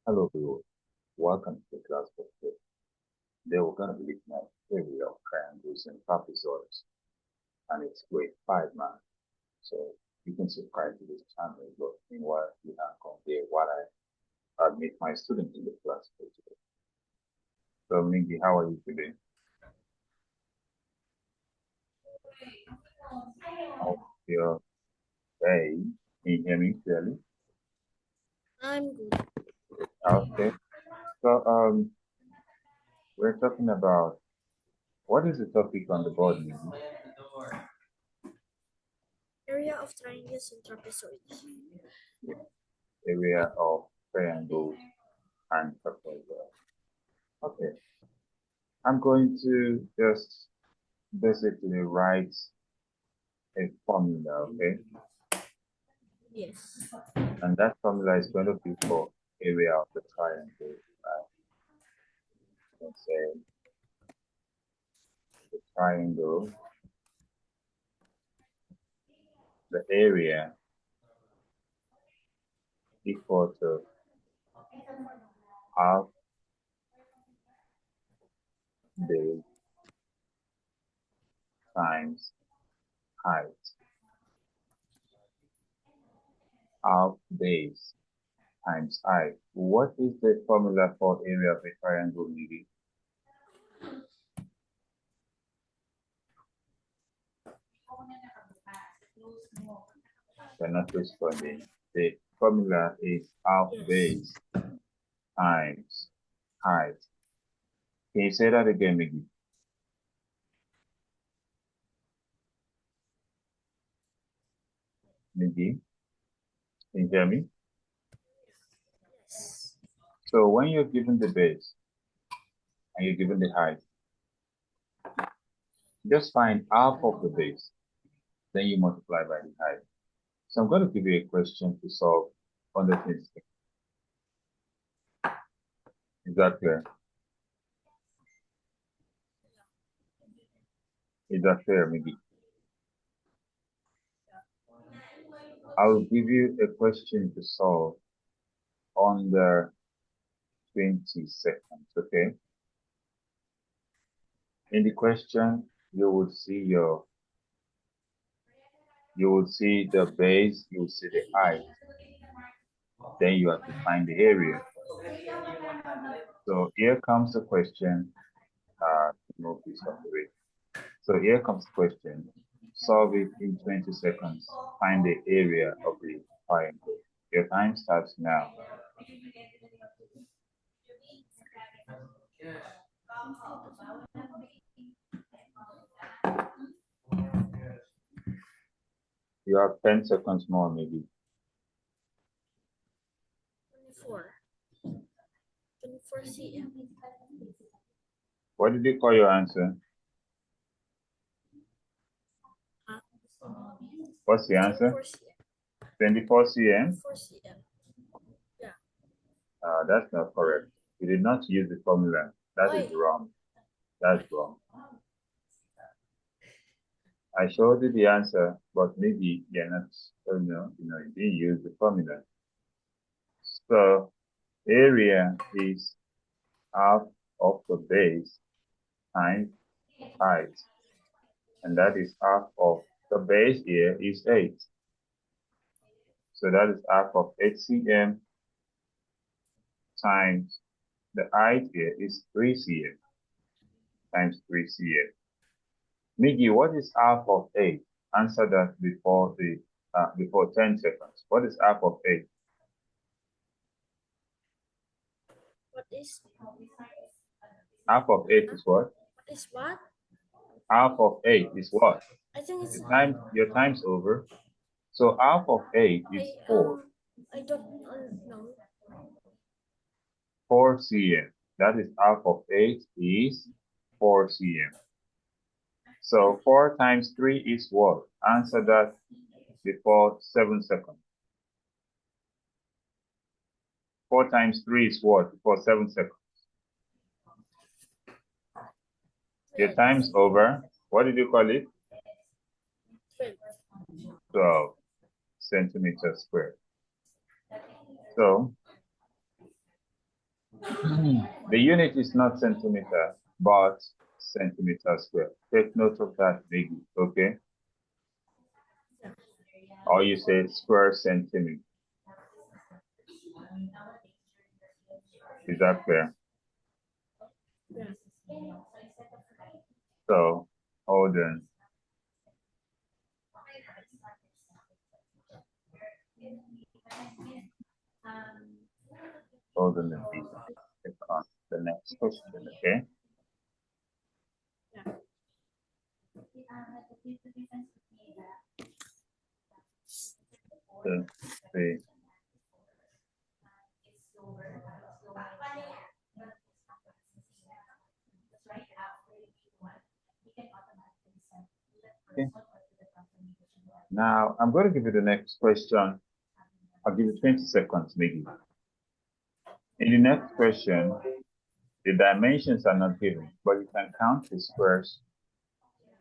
Hello everyone, welcome to the class for today. Today we're going to be looking at the theory of triangles and trapezoids, and it's grade 5 math. So you can subscribe to this channel, but meanwhile you can compare what I admit my student in the class for today. So Mingy, how are you today? How's your day? Can you hear me clearly? I'm good. Okay. So we're talking about what is the topic on the board, Mingy? Area of triangles and trapezoids. Area of triangles and trapezoids. Okay. I'm going to just basically write a formula, okay? Yes. And that formula is going to be for area of the triangle. Let's say the triangle, the area equal to half base times height. Half base times height. What is the formula for area of a triangle, Miri? You're not responding. The formula is half Yes. base times height. Can you say that again, Miggy? Miggy, can you hear me? Yes. So when you're given the base and you're given the height, just find half of the base, then you multiply by the height. So I'm going to give you a question to solve on the 26. Is that clear? Is that clear, Miggy? I'll give you a question to solve on the 20 seconds, okay? In the question, you will see the base, you will see the height, then you have to find the area. So here comes the question, move this off the way. So here comes the question. Solve it in 20 seconds. Find the area of the triangle. Your time starts now. You have 10 seconds more, maybe. 24. 24 cm. What did you call your answer? Huh? What's the answer? 24 cm. 24 cm? 24 cm. Yeah. That's not correct. You did not use the formula. That is Why? wrong. That's wrong. I showed you the answer, but maybe you're not, you didn't use the formula. So area is half of the base times height, and that is half of the base here is 8. So that is half of 8 cm times the height here is 3 cm times 3 cm. Miggy, what is half of 8? Answer that before 10 seconds. What is half of 8? What is? Half of 8 is what? What is what? Half of 8 is what? I think it's. Your time's over. So half of 8 is 4. I don't know. 4 cm. That is half of 8 is 4 cm. So 4 times 3 is what? Answer that before 7 seconds. 4 times 3 is what? Before 7 seconds. Your time's over. What did you call it? 12 centimeters squared. So The unit is not centimeter, but centimeter square. Take note of that, Biggie, okay? Or you say square centimeter. Is that clear? Yeah. So, hold on. Hold on, please. Click on the next question, okay? Yeah. So, see. Okay. Now, I'm going to give you the next question. I'll give you 20 seconds, maybe. In the next question, the dimensions are not given, but you can count the squares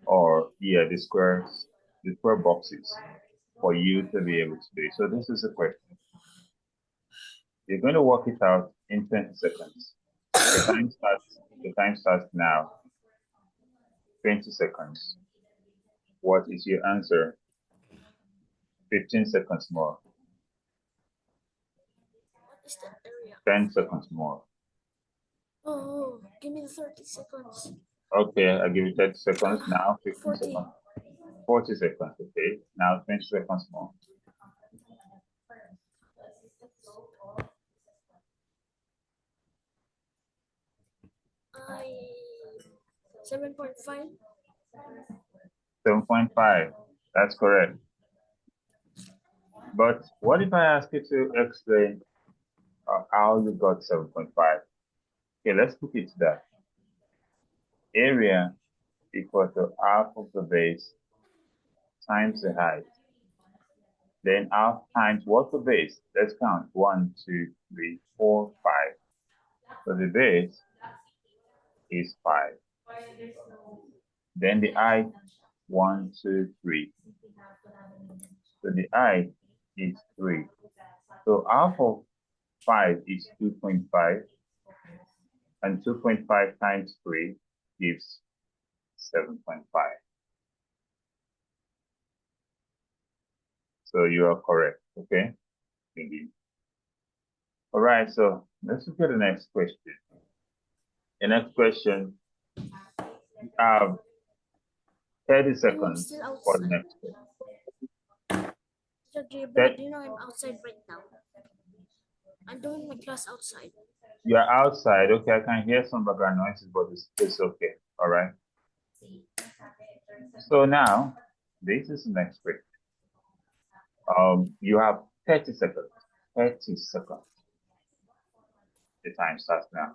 or, yeah, the square boxes for you to be able to do it. So this is a question. You're going to work it out in 20 seconds. The time starts now. 20 seconds. What is your answer? 15 seconds more. What is the area? 10 seconds more. Oh, give me the 30 seconds. Okay, I'll give you 30 seconds now. 15 40. seconds. 40 seconds. Okay, now 20 seconds more. I 7.5. 7.5. That's correct. But what if I ask you to explain how you got 7.5? Okay, let's put it that. Area equal to half of the base times the height. Then half times what's the base? Let's count. 1, 2, 3, 4, 5. So the base is 5. Then the height, 1, 2, 3. So the height is 3. So half of 5 is 2.5. And 2.5 times 3 gives 7.5. So you are correct, okay? Indeed. All right, so let's look at the next question. The next question, we have 30 seconds still for the outside. next question. Teacher That do you know I'm outside right now? I'm doing my class outside. you are outside, okay? I can hear some background noises, but it's okay, all right? So now, this is the next question. You have 30 seconds. 30 seconds. The time starts now.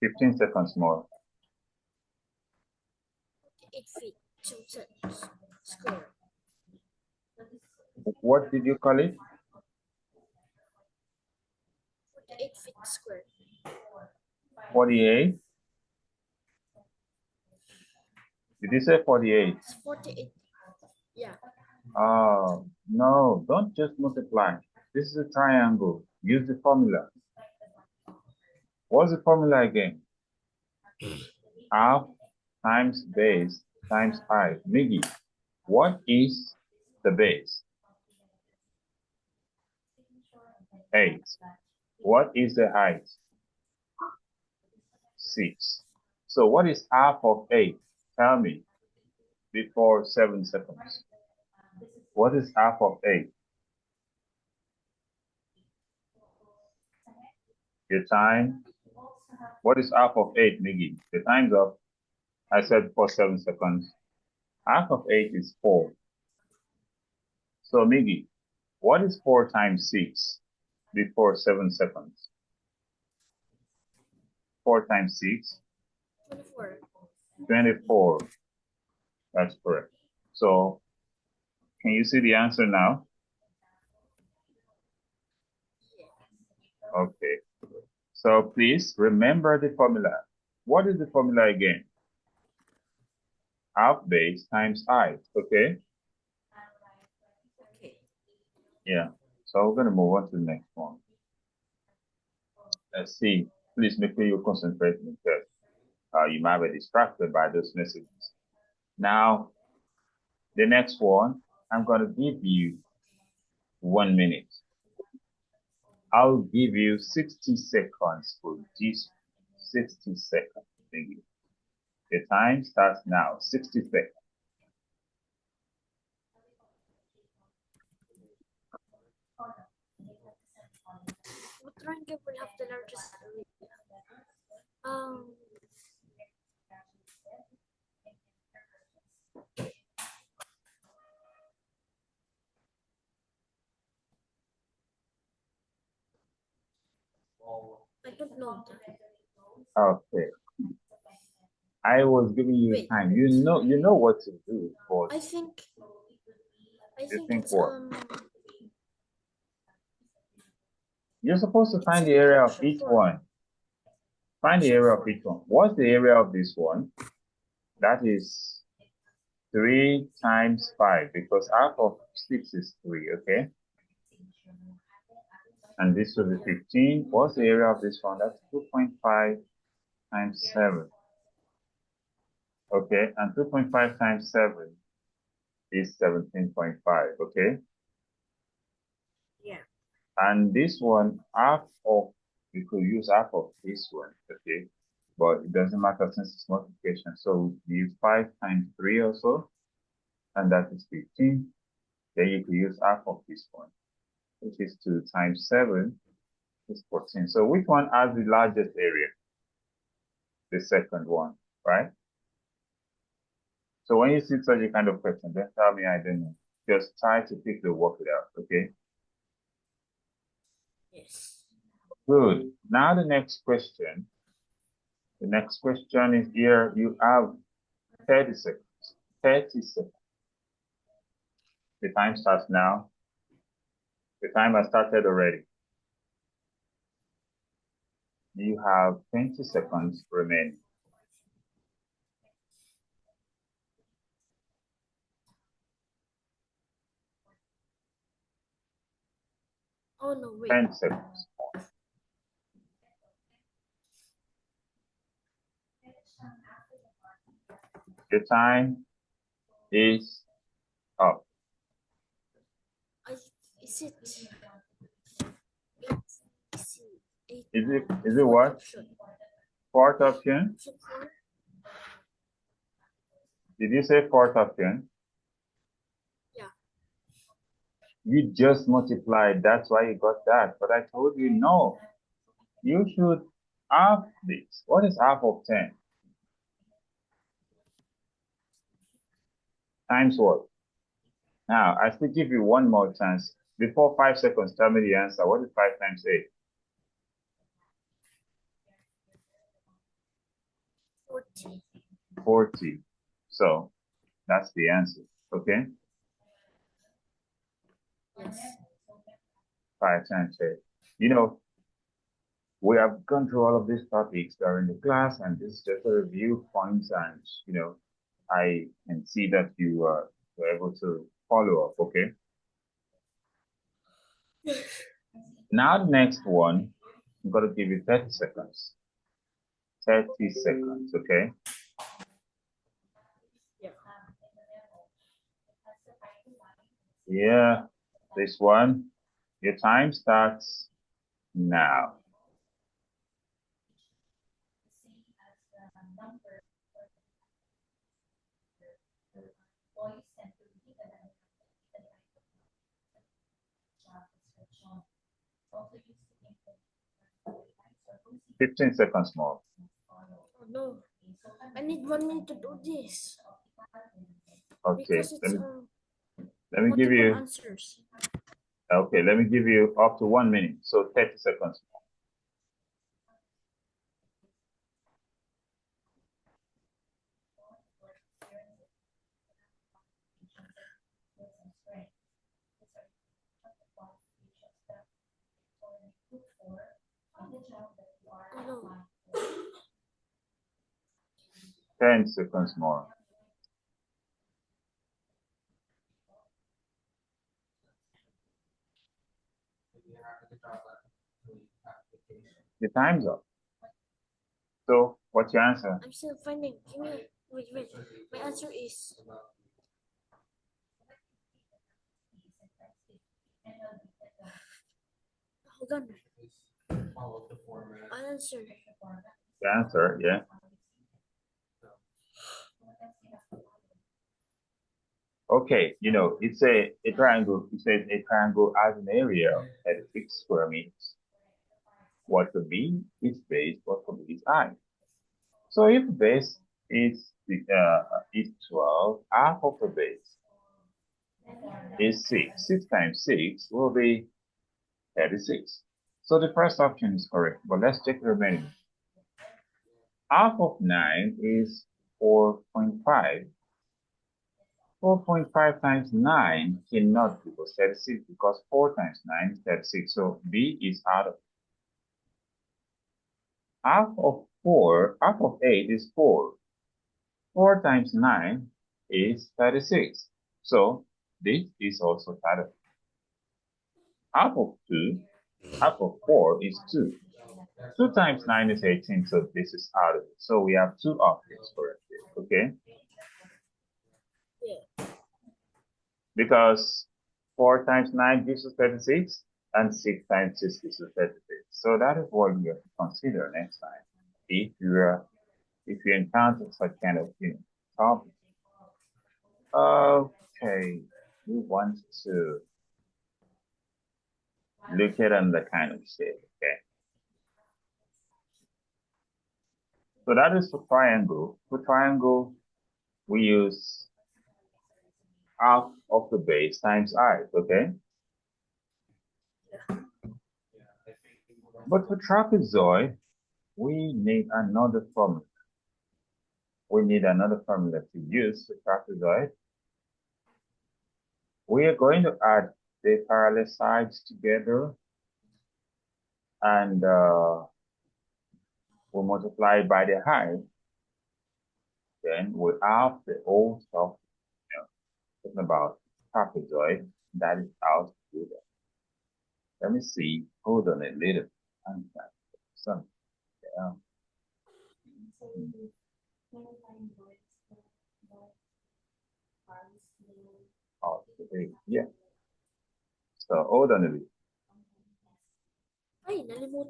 15 seconds more. 8 feet, 2 cents square. What did you call it? 48 feet square. 48? Did you say 48? It's 48. Yeah. Oh, no, don't just multiply. This is a triangle. Use the formula. What's the formula again? Half times base times height. Miggy, what is the base? 8. What is the height? 6. So what is half of 8? Tell me before 7 seconds. What is half of 8? Your time. What is half of 8, Miggy? The time's up. I said for 7 seconds. Half of 8 is 4. So, Miggy, what is 4 times 6 before 7 seconds? 4 times 6? 24. 24. That's correct. So, can you see the answer now? Yeah. Okay. So, please remember the formula. What is the formula again? Half base times height, okay? Okay. Yeah. So we're going to move on to the next one. Let's see. Please make sure you concentrate because you might be distracted by those messages. Now, the next one, I'm going to give you 1 minute. I'll give you 60 seconds for this 60 seconds. The time starts now, 60 seconds. What triangle will have the largest area? I don't know that. Okay. I was giving you Wait. time. You know what to do, but I think you think it's what? You're supposed to it's find in the area of option each 4. one. Find the Option area of 4. each one. What's the area of this one? That is 3 times 5 because half of 6 is 3, okay? And this will be 15. What's the area of this one? That's 2.5 times 7. Okay, and 2.5 times 7 is 17.5, okay? Yeah. And this one, we could use half of this one, okay? But it doesn't matter since it's multiplication. So we use 5 times 3 also, and that is 15. Then you could use half of this one, which is 2 times 7 is 14. So which one has the largest area? The second one, right? So when you see such a kind of question, don't tell me I don't know. Just try to quickly work it out, okay? Yes. Good. Now the next question. The next question is here. You have 30 seconds. 30 seconds. The time starts now. The time has started already. You have 20 seconds remaining. Oh no, wait. 10 seconds. The time is up. Is it? Eight, Is it fourth what? option. Fourth option? Option 4. Did you say fourth option? Yeah. You just multiplied. That's why you got that. But I told you no. You should half this. What is half of 10? Times what? Now, I still give you one more chance. Before 5 seconds, tell me the answer. What is 5 times 8? 40. 40. So that's the answer. Okay? Yes. 5 times 8. You know, we have gone through all of these topics during the class, and this is just a review points, and I can see that you were able to follow up. Okay. Now the next one, I'm gonna give you 30 seconds. 30 seconds. Okay. Yeah. Yeah. This one, your time starts now. Oh 15 seconds more. no. I need 1 minute to do this. Okay. Because Let it's me let me give multiple you answers. okay, let me give you up to 1 minute. So 30 seconds. Oh no. 10 seconds more. The time's up. So, what's your answer? I'm still finding. Give me. Wait. My answer is. Hold on. Answer. The answer, yeah. Okay, it's a triangle. It says a triangle has an area of 36 square meters. What could be its base? What could be its height? So if base is 12, half of the base is 6. 6 times 6 will be 36. So the first option is correct, but let's check the remaining. Half of 9 is 4.5. 4.5 times 9 cannot equal 36 because 4 times 9 is 36. So B is out of half of 8 is 4. 4 times 9 is 36. So this is also out of half of 4 is 2. 2 times 9 is 18, so this is out of it. So we have two options for it, okay? Yeah. Because 4 times 9 gives us 36, and 6 times 6 gives us 36. So that is what you have to consider next time if you encounter such kind of topic. Okay, we want to look at another kind of shape, okay? So that is for triangle. For triangle, we use half of the base times height, okay? But for trapezoid, we need another formula. We need another formula to use for trapezoid. We are going to add the parallel sides together and we'll multiply by the height. Then we have the old stuff, talking about trapezoid. That is how to do that. Let me see. Hold on a little. Some, yeah. Oh, yeah. So hold on a little. Ay, nalimut.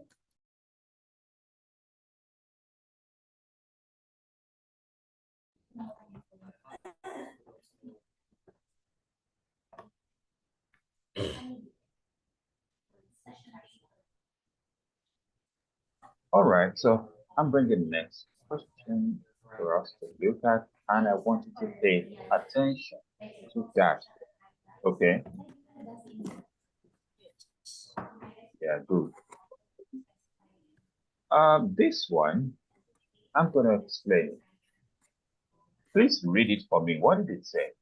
All right, so I'm bringing the next question for us to look at, and I want you to pay attention to that. Okay? Yeah, good. This one, I'm going to explain it. Please read it for me. What did it say?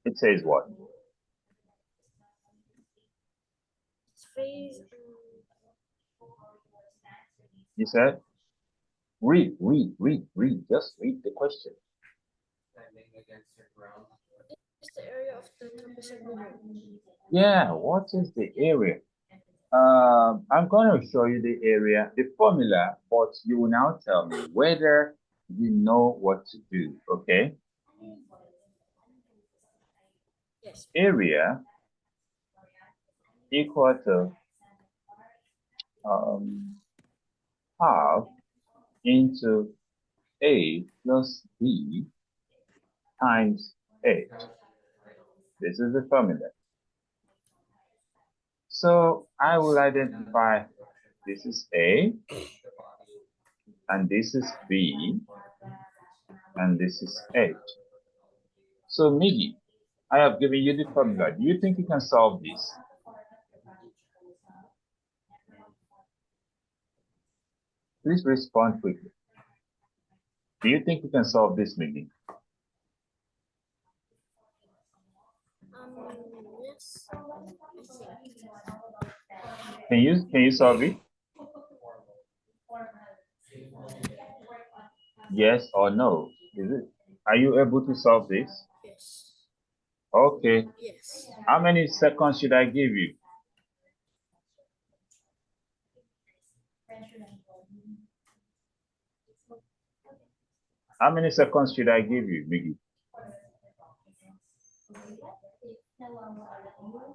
It says what? Space. You said? Read. Just read the question. Is the area of the trapezoid below? Yeah, what is the area? I'm going to show you the area, the formula, but you will now tell me whether you know what to do, okay? Yes. Area equal to um, half into A plus B times H. This is the formula. So I will identify this is A, and this is B, and this is H. So Miggy, I have given you the formula. Do you think you can solve this? Please respond quickly. Do you think you can solve this, Miggy? Yes. I think. Can you solve it? Yes or no? Is it? Are you able to solve this? Yes. Okay. Yes. How many seconds should I give you? How many seconds should I give you, Miggy?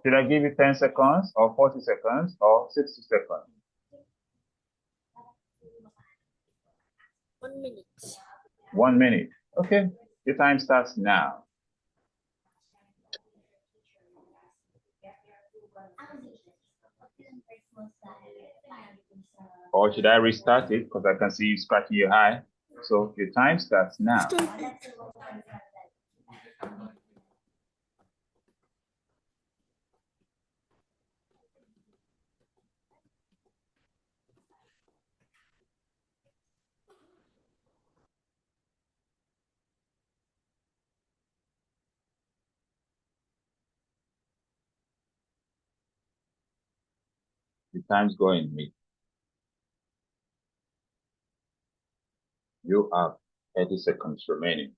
Should I give you 10 seconds or 40 seconds or 60 seconds? 1 minute. 1 minute. Okay. Your time starts now. Or should I restart it? Because I can see you scratching your eye. So your time starts now. Start it. The time's going, Mick. You have 30 seconds remaining.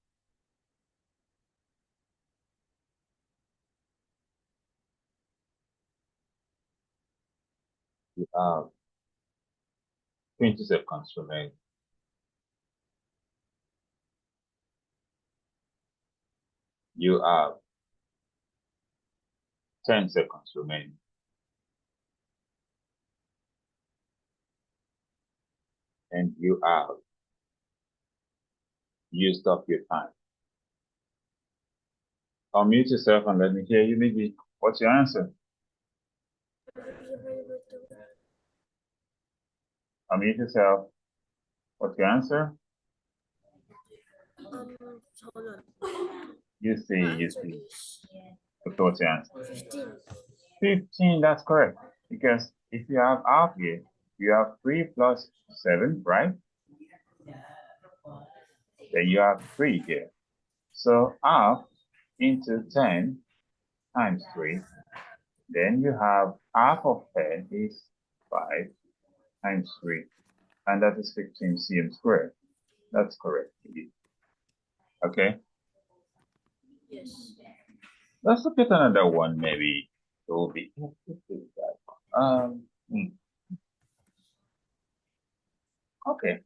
You have 20 seconds remaining. You have 10 seconds remaining. And you have used up your time. Unmute yourself and let me hear you, Miggy. What's your answer? Unmute yourself. What's your answer? Hold on. You see, My you answer see. is Okay, what's your answer? 15. 15, that's correct. Because if you have half here, you have 3 plus 7, right? Then you have 3 here. So half into 10 times 3. Then you have half of 10 is 5 times 3. And that is 15 cm squared. That's correct. Okay. Yes. Let's look at another one, maybe. It will be. Hmm. Okay.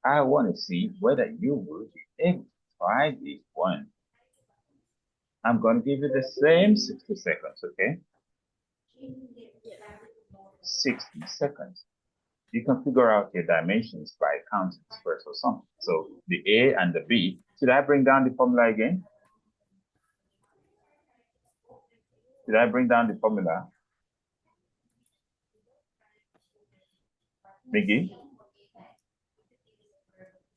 I want to see whether you will be able to try this one. I'm going to give you the same 60 seconds, okay? 60 seconds. You can figure out your dimensions by counting squares or something. So the A and the B. Should I bring down the formula again? Should I bring down the formula? Miggy?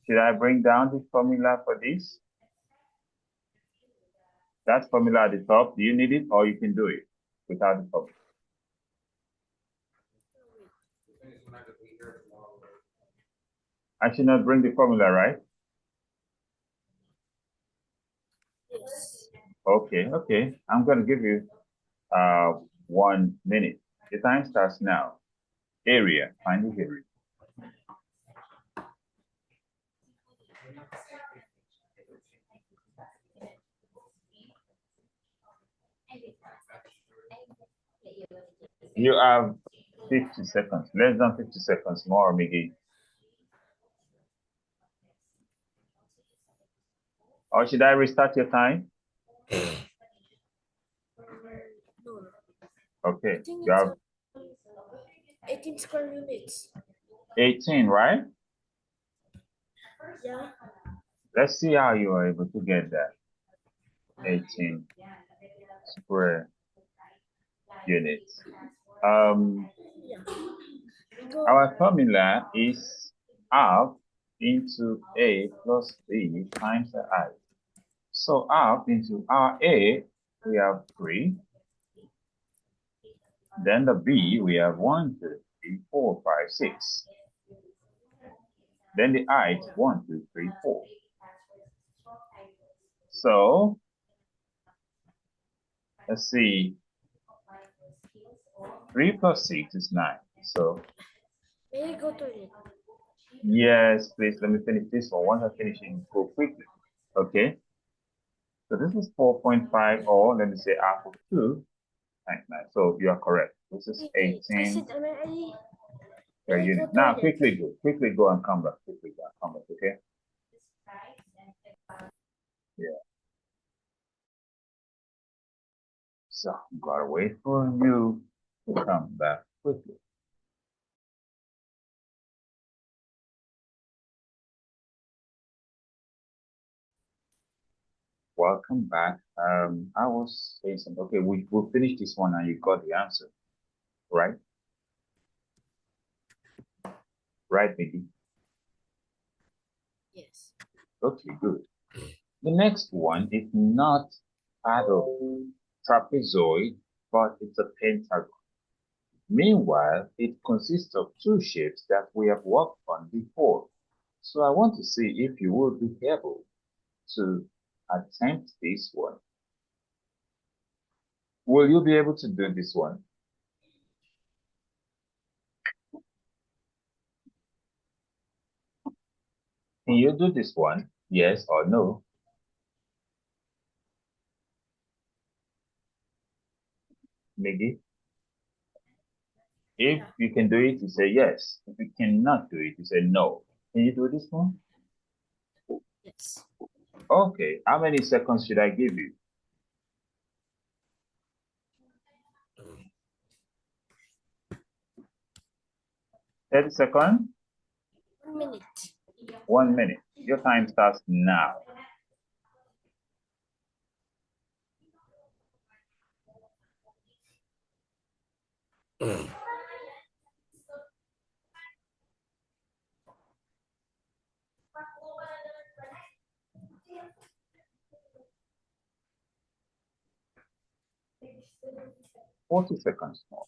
Should I bring down the formula for this? That formula at the top, do you need it or you can do it without the formula? I should not bring the formula, right? Yes. Okay, okay. I'm going to give you 1 minute. The time starts now. Area, find the area. You have 50 seconds, less than 50 seconds more, Miggy. Or should I restart your time? No. Okay, I think you it's have 18 square units. 18, right? Yeah. Let's see how you are able to get that. 18 square units. Yeah. Our formula is half into A plus B times the I. So half into our A, we have 3. Then the B, we have 1, 2, 3, 4, 5, 6. Then the I, 1, 2, 3, 4. So let's see. 3 plus 6 is 9. So, May I go to it? yes, please, let me finish this one. Once I finish it, go quickly. Okay? So this is 4.5, or let me say half of 2 times 9. So you are correct. This is Wait, I 18 said, may per I go unit. Now, toilet? quickly go and come back. Quickly go and come back, okay? Yeah. So I'm gonna wait for you to come back quickly. Welcome back. I was saying something. Okay, we'll finish this one and you got the answer, right? Right, Miggy? Yes. Okay, good. The next one is not part of trapezoid, but it's a pentagon. Meanwhile, it consists of two shapes that we have worked on before. So I want to see if you will be able to attempt this one. Will you be able to do this one? Can you do this one? Yes or no? Miggy? If Yeah. you can do it, you say yes. If you cannot do it, you say no. Can you do this one? Yes. Okay. How many seconds should I give you? 30 seconds? 1 minute. 1 minute. Your time starts now. Mm. 40 seconds more.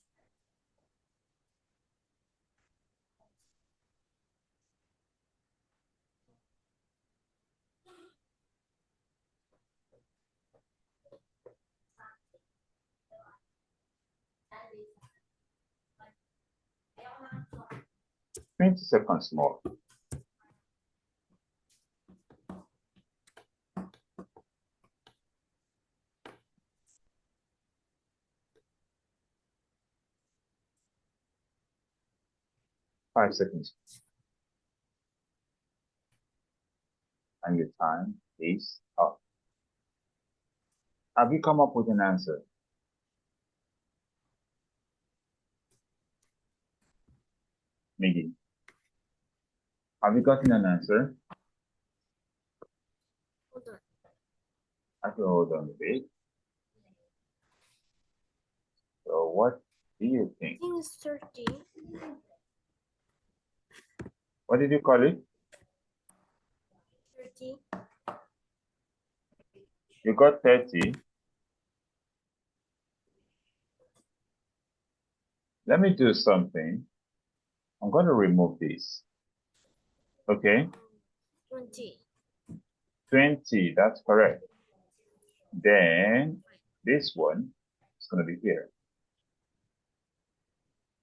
20 seconds more. 5 seconds. And your time is up. Have you come up with an answer? Miggy, have you gotten an answer? Hold on. I can hold on a bit. So what do you I think? think it's 30. What did you call it? 30. You got 30. Let me do something. I'm going to remove this. Okay? 20. 20, that's correct. Then this one is going to be here.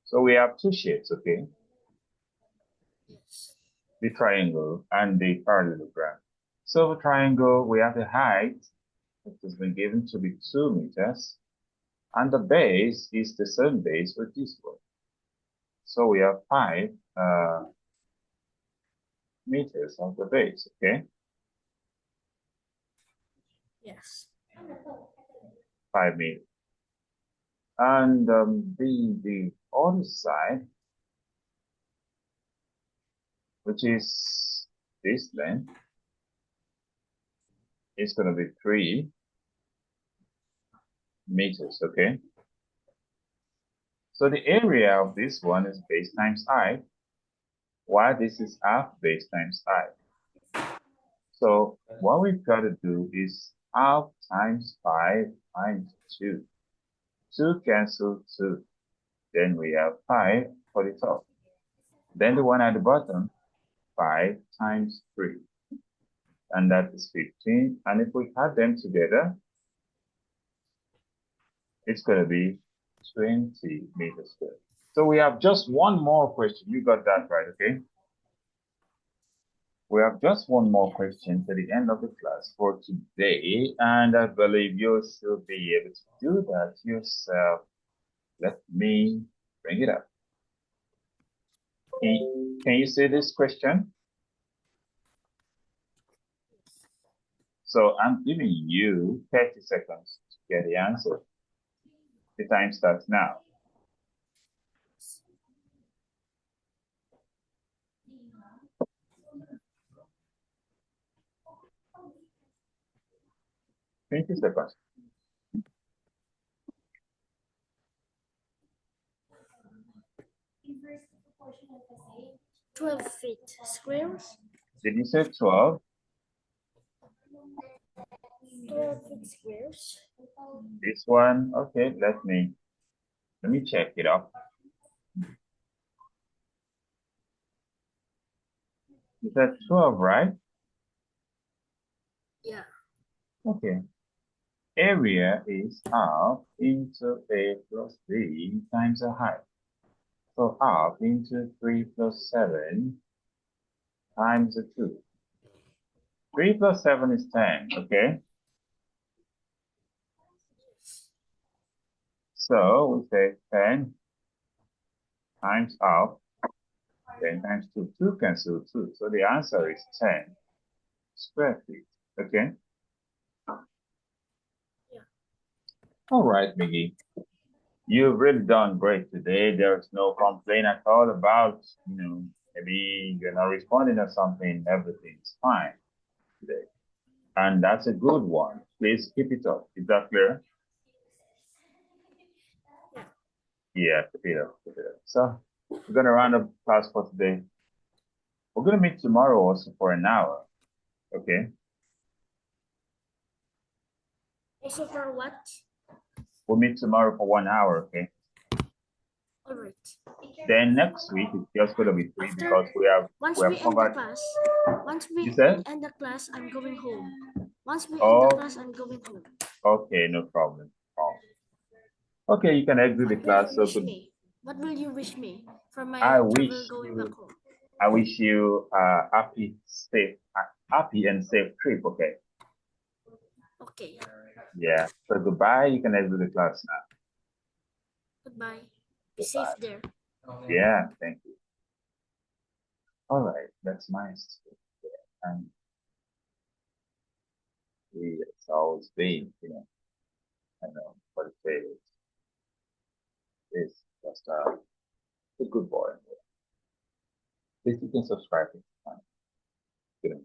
So we have two shapes, okay? Yes. The triangle and the parallelogram. So the triangle, we have the height, which has been given to be 2 meters, and the base is the same base with this one. So we have 5 meters of the base, okay? Yes. 5 meters. And the other side, which is this length, is going to be 3 meters, okay? So the area of this one is base times height, while this is half base times height. So what we've got to do is half times 5 times 2. 2 cancel 2. Then we have 5 for the top. Then the one at the bottom, 5 times 3. And that is 15. And if we add them together, it's going to be 20 meters squared. So we have just one more question. You got that right, okay? We have just one more question to the end of the class for today, and I believe you should be able to do that yourself. Let me bring it up. Can you see this question? So I'm giving you 30 seconds to get the answer. The time starts now. Twenty seconds. 12 feet squares. Did you say 12? 12 feet squares. This one? Okay, let me check it up. You said 12, right? Yeah. Okay. Area is half into A plus B times the height. So half into 3 plus 7 times the 2. 3 plus 7 is 10, okay? So we say 10 times half, 10 times 2. 2 cancel 2. So the answer is 10 square feet, okay? Yeah. All right, Miggy. You've really done great today. There's no complaint at all about, maybe you're not responding or something. Everything's fine today. And that's a good one. Please keep it up. Is that clear? Yeah, keep it up, keep it up. So we're gonna round up class for today. We're gonna meet tomorrow also for an hour. Okay? Also for what? We'll meet tomorrow for 1 hour, okay? All right. Then next week it's just gonna be three After because once we we have end the covered. class, You said? end the class, I'm going home. Once we end the Oh, class, I'm going home. okay, no problem. Oh. Okay, you can exit the What will you class. So wish good. me? What will you wish me for I my travel wish going back you home? I wish you a happy and safe trip, okay? Okay. Yeah. So goodbye. You can exit the class now. Goodbye. Be safe Goodbye. there. Yeah, thank you. All right, that's nice. And it's always been, I know what it is. It's just a good boy. Please you can subscribe if you want.